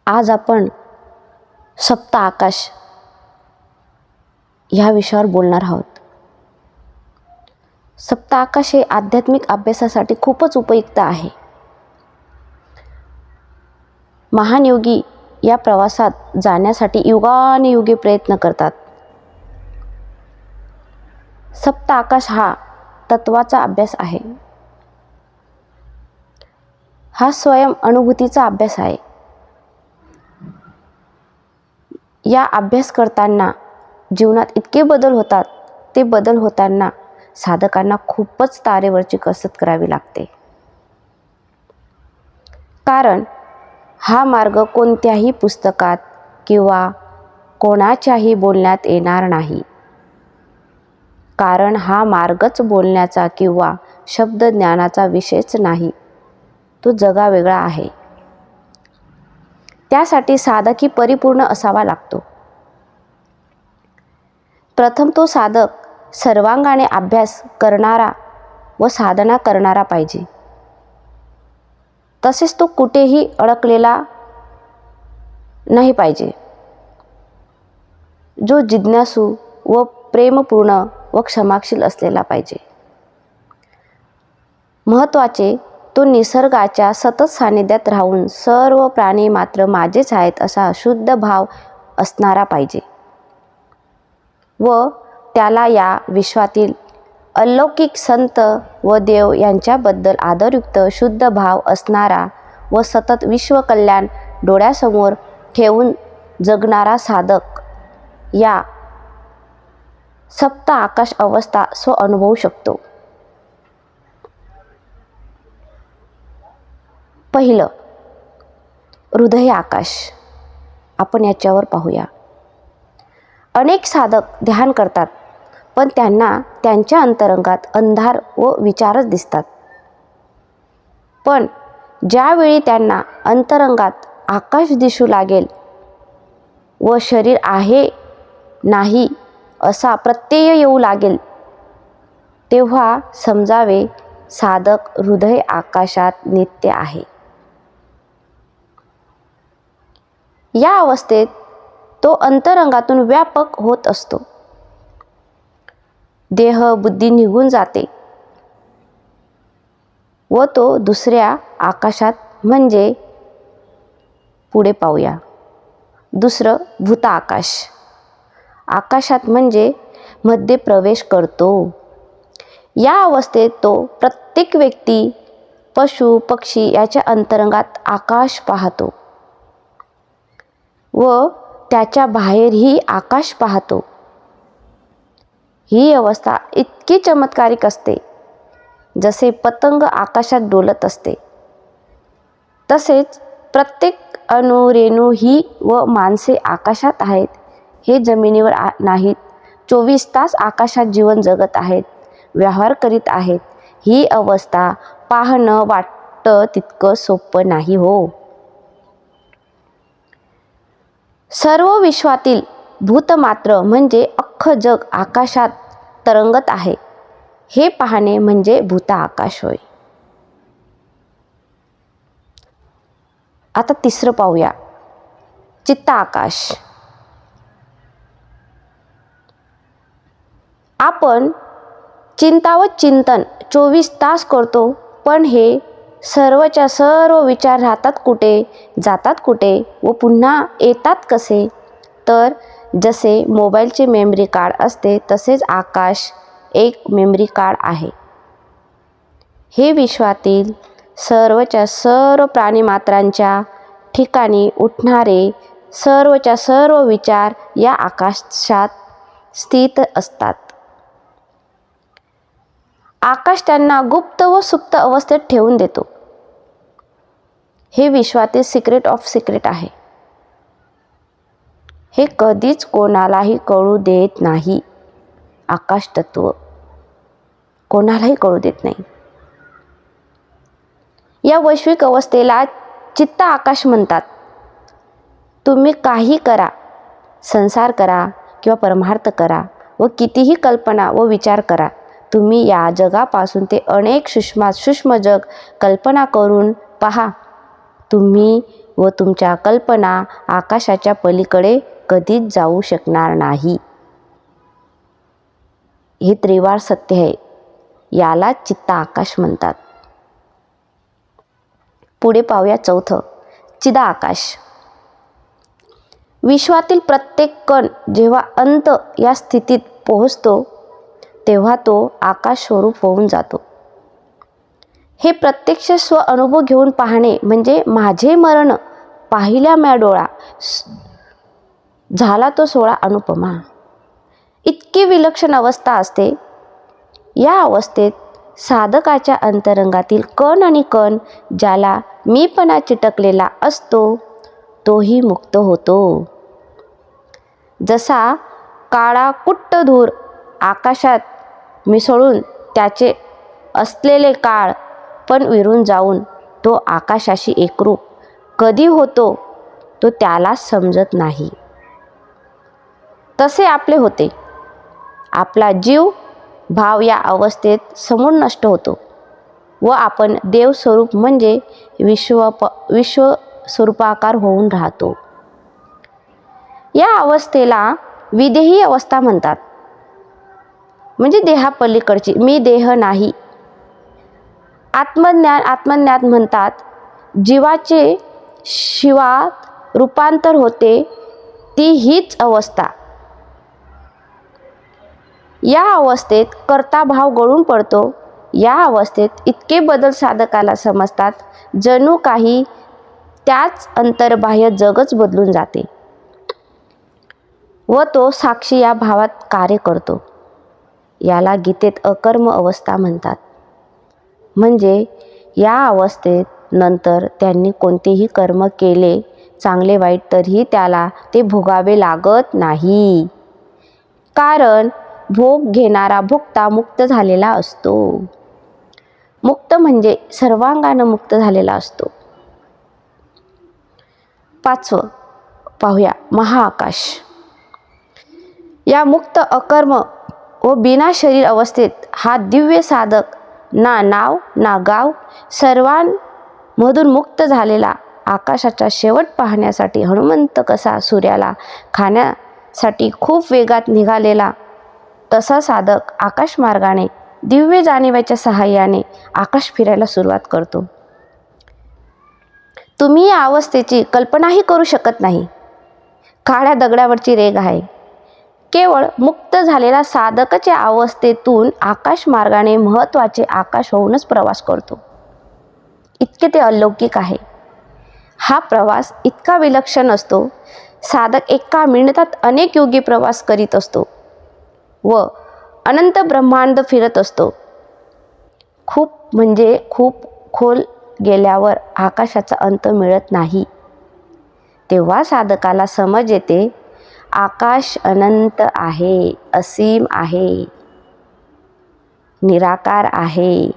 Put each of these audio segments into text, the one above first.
आज आपण सप्त आकाश ह्या विषयावर बोलणार आहोत. सप्त आकाश हे आध्यात्मिक अभ्यासासाठी खूपच उपयुक्त आहे. महान योगी या प्रवासात जाण्यासाठी युगानुयुगे प्रयत्न करतात. सप्त आकाश हा तत्वाचा अभ्यास आहे. हा स्वयं अनुभूतीचा अभ्यास आहे. या अभ्यास करताना जीवनात इतके बदल होतात. ते बदल होताना साधकांना खूपच तारेवरची कसरत करावी लागते. कारण हा मार्ग कोणत्याही पुस्तकात किंवा कोणाच्याही बोलण्यात येणार नाही. कारण हा मार्गच बोलण्याचा किंवा शब्द ज्ञानाचा विषयच नाही. तो जगावेगळा आहे. त्यासाठी साधकही परिपूर्ण असावा लागतो. प्रथम तो साधक सर्वांगाने अभ्यास करणारा व साधना करणारा पाहिजे. तसेच तो कुठेही अडकलेला नाही पाहिजे. जो जिज्ञासू व प्रेमपूर्ण व क्षमाशील असलेला पाहिजे. महत्त्वाचे तो निसर्गाच्या सतत सानिध्यात राहून सर्व प्राणी मात्र माझेच आहेत असा शुद्ध भाव असणारा पाहिजे. व त्याला या विश्वातील अलौकिक संत व देव यांच्याबद्दल आदरयुक्त शुद्ध भाव असणारा व सतत विश्वकल्याण डोळ्यासमोर ठेवून जगणारा साधक या सप्त आकाश अवस्था अनुभवू शकतो. पहिलं, हृदय आकाश. आपण याच्यावर पाहूया. अनेक साधक ध्यान करतात, पण त्यांना त्यांच्या अंतरंगात अंधार व विचारच दिसतात. पण ज्यावेळी त्यांना अंतरंगात आकाश दिसू लागेल व शरीर आहे नाही असा प्रत्यय येऊ लागेल, तेव्हा समजावे साधक हृदय आकाशात नित्य आहे. या अवस्थेत तो अंतरंगातून व्यापक होत असतो. देह बुद्धी निघून जाते व तो दुसऱ्या आकाशात म्हणजे पुढे पाहूया. दुसरं भूत आकाश. आकाशात म्हणजे मध्ये प्रवेश करतो. या अवस्थेत तो प्रत्येक व्यक्ती पशु पक्षी याच्या अंतरंगात आकाश पाहतो व त्याच्या बाहेरही आकाश पाहतो. ही अवस्था इतकी चमत्कारिक असते, जसे पतंग आकाशात डोलत असते. तसेच प्रत्येक अणु रेणू ही व माणसे आकाशात आहेत, हे जमिनीवर नाहीत. 24 तास आकाशात जीवन जगत आहेत, व्यवहार करीत आहेत. ही अवस्था पाहणं वाटतं तितकं सोपं नाही हो. सर्व विश्वातील भूत मात्र म्हणजे अख्खं जग आकाशात तरंगत आहे, हे पाहणे म्हणजे भूत आकाश होय. आता तिसरं पाहूया, चित्त आकाश. आपण चिंता व चिंतन 24 तास करतो, पण हे सर्वच्या सर्व विचार राहतात कुठे, जातात कुठे व पुन्हा येतात कसे? तर जसे मोबाईलचे मेमरी कार्ड असते, तसेच आकाश एक मेमरी कार्ड आहे. हे विश्वातील सर्वच्या सर्व प्राणीमात्रांच्या ठिकाणी उठणारे सर्वच्या सर्व विचार या आकाशात स्थित असतात. आकाश त्यांना गुप्त व सुप्त अवस्थेत ठेवून देतो. हे विश्वातील सिक्रेट ऑफ सिक्रेट आहे. हे कधीच कोणालाही कळू देत नाही. आकाश तत्व कोणालाही कळू देत नाही. या वैश्विक अवस्थेला चित्त आकाश म्हणतात. तुम्ही काही करा, संसार करा किंवा परमार्थ करा व कितीही कल्पना व विचार करा, तुम्ही या जगापासून ते अनेक सूक्ष्म जग कल्पना करून पहा. तुम्ही व तुमच्या कल्पना आकाशाच्या पलीकडे कधीच जाऊ शकणार नाही. हे त्रिवार सत्य आहे. याला चित्ताकाश म्हणतात. पुढे पाहूया चौथं, चिदाकाश. विश्वातील प्रत्येक कण जेव्हा अंत या स्थितीत पोहोचतो तेव्हा तो आकाश स्वरूप होऊन जातो. हे प्रत्यक्ष स्व अनुभव घेऊन पाहणे म्हणजे माझे मरण पाहिल्या म्या डोळा, झाला तो सोळा अनुपमा. इतकी विलक्षण अवस्था असते. या अवस्थेत साधकाच्या अंतरंगातील कण आणि कण ज्याला मीपणा चिटकलेला असतो तोही मुक्त होतो. जसा काळा कुट्ट धूर आकाशात मिसळून त्याचे असलेले काळ पण विरून जाऊन तो आकाशाशी एकरूप कधी होतो तो त्यालाच समजत नाही. तसे आपले होते. आपला जीव भाव या अवस्थेत समूळ नष्ट होतो व आपण देवस्वरूप म्हणजे विश्वस्वरूपाकार होऊन राहतो. या अवस्थेला विदेही अवस्था म्हणतात. म्हणजे देहापलीकडची, मी देह नाही. आत्मज्ञान म्हणतात. जीवाचे शिवात रूपांतर होते ती हीच अवस्था. या अवस्थेत कर्ताभाव गळून पडतो. या अवस्थेत इतके बदल साधकाला समजतात जणू काही त्याच अंतर्बाह्य जगच बदलून जाते व तो साक्षी या भावात कार्य करतो. याला गीतेत अकर्म अवस्था म्हणतात. म्हणजे या अवस्थेत नंतर त्यांनी कोणतेही कर्म केले चांगले वाईट तरीही त्याला ते भोगावे लागत नाही. कारण भोग घेणारा भोक्ता मुक्त झालेला असतो. मुक्त म्हणजे सर्वांगानं मुक्त झालेला असतो. पाचवं पाहूया, महाआकाश. या मुक्त अकर्म व बिना शरीर अवस्थेत हा दिव्य साधक ना नाव ना गाव सर्वांमधून मुक्त झालेला आकाशाचा शेवट पाहण्यासाठी हनुमंत कसा सूर्याला खाण्यासाठी खूप वेगात निघालेला तसा साधक आकाशमार्गाने दिव्य जाणिवेच्या सहाय्याने आकाश फिरायला सुरुवात करतो. तुम्ही या अवस्थेची कल्पनाही करू शकत नाही. काळ्या दगडावरची रेघ आहे. केवळ मुक्त झालेला साधकच या अवस्थेतून आकाशमार्गाने महत्त्वाचे आकाश होऊनच प्रवास करतो. इतके ते अलौकिक आहे. हा प्रवास इतका विलक्षण असतो. साधक एका मिनिटात अनेक योगी प्रवास करीत असतो व अनंत ब्रह्मांड फिरत असतो. खूप म्हणजे खूप खोल गेल्यावर आकाशाचा अंत मिळत नाही. तेव्हा साधकाला समज येते आकाश अनंत आहे, असीम आहे, निराकार आहे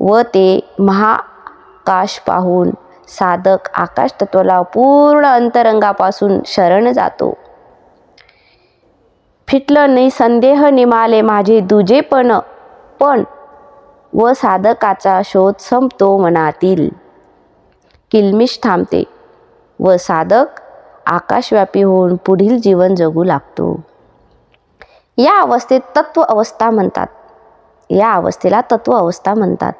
व ते महाकाश पाहून साधक आकाश तत्वाला पूर्ण अंतरंगापासून शरण जातो. फिटलं नाही संदेह निमाले माझे दुजेपण पण व साधकाचा शोध संपतो मनातील. किलमिश थांबते व साधक आकाशव्यापी होऊन पुढील जीवन जगू लागतो. या अवस्थेत तत्व अवस्था म्हणतात. या अवस्थेला तत्व अवस्था म्हणतात.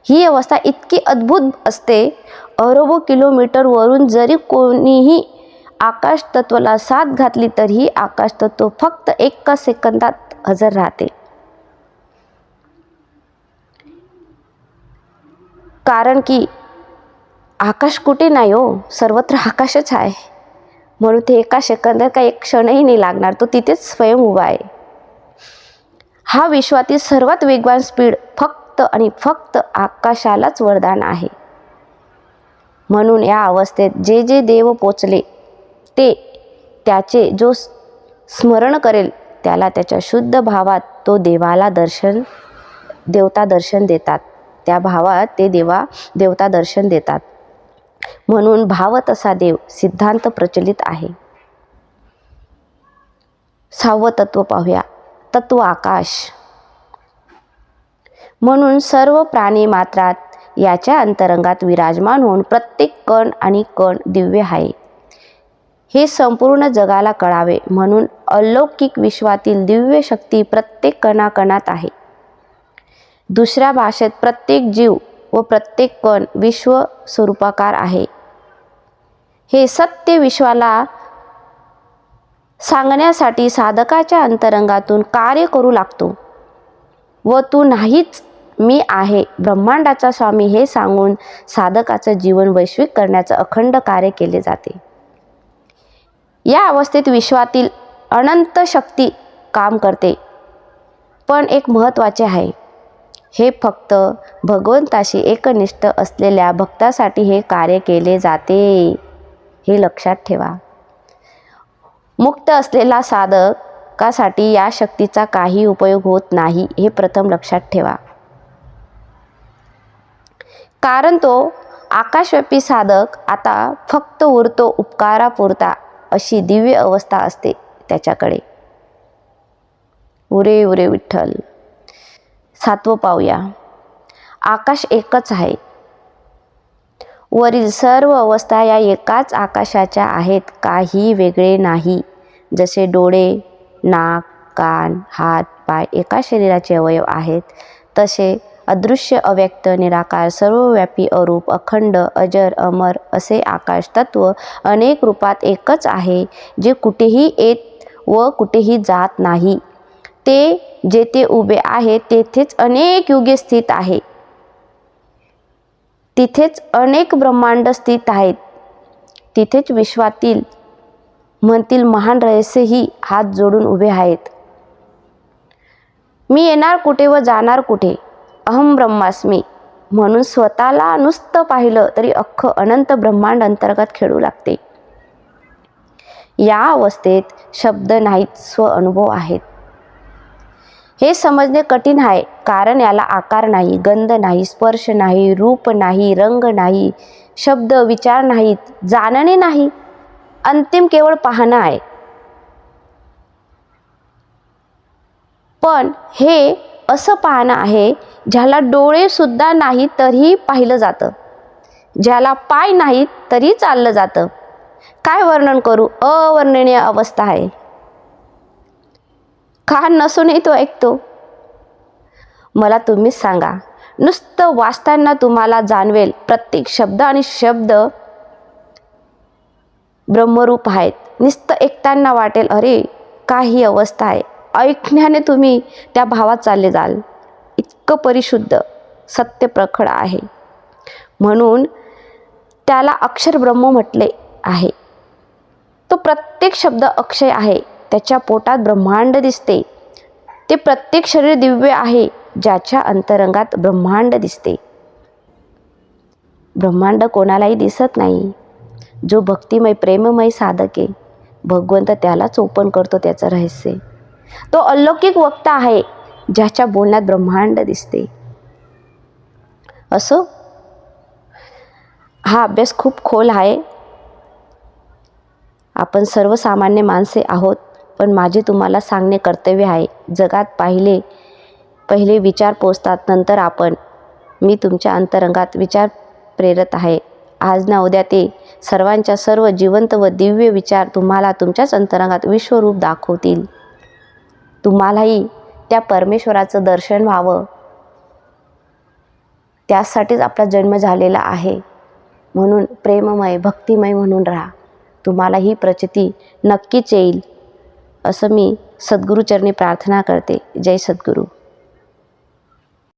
ही अवस्था इतकी अद्भुत असते. अरबो किलोमीटर वरून जरी कोणीही आकाश तत्वाला साथ घातली तरीही आकाश तत्व फक्त एका सेकंदात हजर राहते. कारण की आकाश कुठे नाही हो, सर्वत्र आकाशच आहे. म्हणून ते एका सेकंदात काही एक क्षणही नाही लागणार. तो तिथेच स्वयं उभा आहे. हा विश्वातील सर्वात वेगवान स्पीड फक्त आणि फक्त आकाशालाच वरदान आहे. म्हणून या अवस्थेत जे जे देव पोचले ते त्याचे जो स्मरण करेल त्याला त्याच्या शुद्ध भावात तो देवता दर्शन देतात. त्या भावात ते देवता दर्शन देतात. म्हणून भाव तसा देव सिद्धांत प्रचलित आहे. 6वं तत्व पाहूया, तत्व आकाश. म्हणून सर्व प्राणी मात्रात याच्या अंतरंगात विराजमान होऊन प्रत्येक कण आणि कण दिव्य आहे हे संपूर्ण जगाला कळावे म्हणून अलौकिक विश्वातील दिव्य शक्ती प्रत्येक कणाकणात आहे. दुसऱ्या भाषेत प्रत्येक जीव व प्रत्येक कण विश्व स्वरूपाकार आहे. हे सत्य विश्वाला सांगण्यासाठी साधकाच्या अंतरंगातून कार्य करू लागतो व तू नाहीच मी आहे ब्रह्मांडाचा स्वामी हे सांगून साधकाचं जीवन वैश्विक करण्याचं अखंड कार्य केले जाते. या अवस्थेत विश्वातील अनंत शक्ती काम करते. पण एक महत्त्वाचे आहे, हे फक्त भगवंताशी एकनिष्ठ असलेल्या भक्तासाठी हे कार्य केले जाते हे लक्षात ठेवा. मुक्त असलेला साधकासाठी या शक्तीचा काही उपयोग होत नाही हे प्रथम लक्षात ठेवा. कारण तो आकाशव्यापी साधक आता फक्त उरतो उपकारापुरता अशी दिव्य अवस्था असते त्याच्याकडे. उरे उरे विठ्ठल. 7वं पाहूया. आकाश एकच आहे. वरील सर्व अवस्था या एकाच आकाशाच्या आहेत, काही वेगळे नाही. जसे डोळे, नाक, कान, हात, पाय एका शरीराचे अवयव आहेत, तसे अदृश्य, अव्यक्त, निराकार, सर्वव्यापी, अरूप, अखंड, अजर, अमर असे आकाश तत्व अनेक रूपात एकच आहे, जे कुठेही येत व कुठेही जात नाही. ते जेथे उभे आहे तेथेच अनेक युगे स्थित आहे. तिथेच अनेक ब्रह्मांड स्थित आहेत. तिथेच विश्वातील म्हणतील महान रहस्यही हात जोडून उभे आहेत. मी येणार कुठे व जाणार कुठे, अहम ब्रह्मास्मी म्हणून स्वतःला नुसतं पाहिलं तरी अख्खं अनंत ब्रह्मांड अंतर्गत खेळू लागते. या अवस्थेत शब्द नाहीत, स्वअनुभव आहेत. हे समजणे कठीण आहे, कारण याला आकार नाही, गंध नाही, स्पर्श नाही, रूप नाही, रंग नाही, शब्द विचार नाहीत, जाणणे नाही, अंतिम केवळ पाहणं आहे. पण हे असं पाहणं आहे ज्याला डोळे सुद्धा नाहीत तरीही पाहिलं जातं, ज्याला पाय नाहीत तरी चाललं जातं. काय वर्णन करू, अवर्णनीय अवस्था आहे. कान नसूनही तो ऐकतो. मला तुम्हीच सांगा, नुसतं वाचताना तुम्हाला जाणवेल प्रत्येक शब्द आणि शब्द ब्रह्मरूप आहेत. नुसतं ऐकताना वाटेल अरे काय ही अवस्था आहे. ऐकण्याने तुम्ही त्या भावात चालले जाल. इतकं परिशुद्ध सत्य प्रखड आहे. म्हणून त्याला अक्षर ब्रह्म म्हटले आहे. तो प्रत्येक शब्द अक्षय आहे. त्याच्या पोटात ब्रह्मांड दिसते. ते प्रत्येक शरीर दिव्य आहे, ज्याच्या अंतरंगात ब्रह्मांड दिसते. ब्रह्मांड कोणालाही दिसत नाही. जो भक्तिमय प्रेममय साधक आहे, भगवंत त्यालाच ओपन करतो त्याचं रहस्य. तो अलौकिक वक्ता आहे, ज्याच्या बोलण्यात ब्रह्मांड दिसते. असो, हा अभ्यास खूप खोल आहे. आपण सर्वसामान्य माणसे आहोत, पण माझे तुम्हाला सांगणे कर्तव्य आहे. जगात पहिले विचार पोचतात, नंतर आपण. मी तुमच्या अंतरंगात विचार प्रेरत आहे. आज ना उद्या ते सर्वांच्या सर्व जिवंत व दिव्य विचार तुम्हाला तुमच्याच अंतरंगात विश्वरूप दाखवतील. तुम्हालाही त्या परमेश्वराचं दर्शन व्हावं, त्यासाठीच आपला जन्म झालेला आहे. म्हणून प्रेममय भक्तिमय म्हणून राहा. तुम्हाला ही प्रचिती नक्कीच येईल, असं मी सद्गुरूचरणी प्रार्थना करते. जय सद्गुरू.